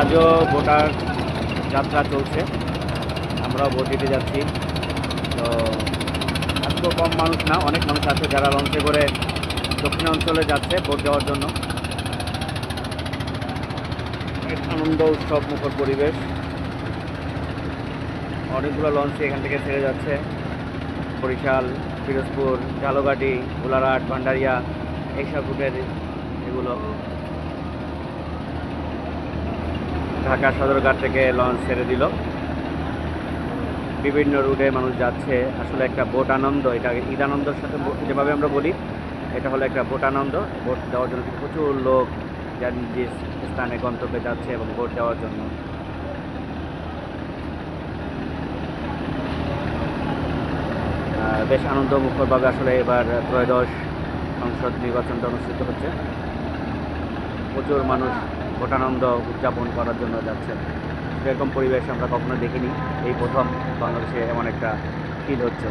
আজও ভোটার যাত্রা চলছে, আমরাও ভোট দিতে যাচ্ছি। তো আজকেও কম মানুষ না, অনেক মানুষ আছে যারা লঞ্চে করে দক্ষিণাঞ্চলে যাচ্ছে ভোট দেওয়ার জন্য। এক আনন্দ উৎসব মুখর পরিবেশ, অনেকগুলো লঞ্চ এখান থেকে ছেড়ে যাচ্ছে। বরিশাল, পিরোজপুর, ঝালকাঠি, গোলাঘাট, ভান্ডারিয়া এইসব রুটের এগুলো। ঢাকা সদরঘাট থেকে লঞ্চ ছেড়ে দিল, বিভিন্ন রুটে মানুষ যাচ্ছে। আসলে একটা ভোট আনন্দ, এটা ঈদ আনন্দের সাথে যেভাবে আমরা বলি, এটা হলো একটা ভোট আনন্দ। ভোট দেওয়ার জন্য প্রচুর লোক যার নিজ স্থানে গন্তব্যে যাচ্ছে এবং ভোট দেওয়ার জন্য। বেশ আনন্দমুখরভাবে আসলে এবার ত্রয়োদশ সংসদ নির্বাচনটা অনুষ্ঠিত হচ্ছে। প্রচুর মানুষ ভোটানন্দ উদযাপন করার জন্য যাচ্ছে। সেরকম পরিবেশ আমরা কখনো দেখিনি, এই প্রথম বাংলাদেশে এমন একটা ফিল হচ্ছে।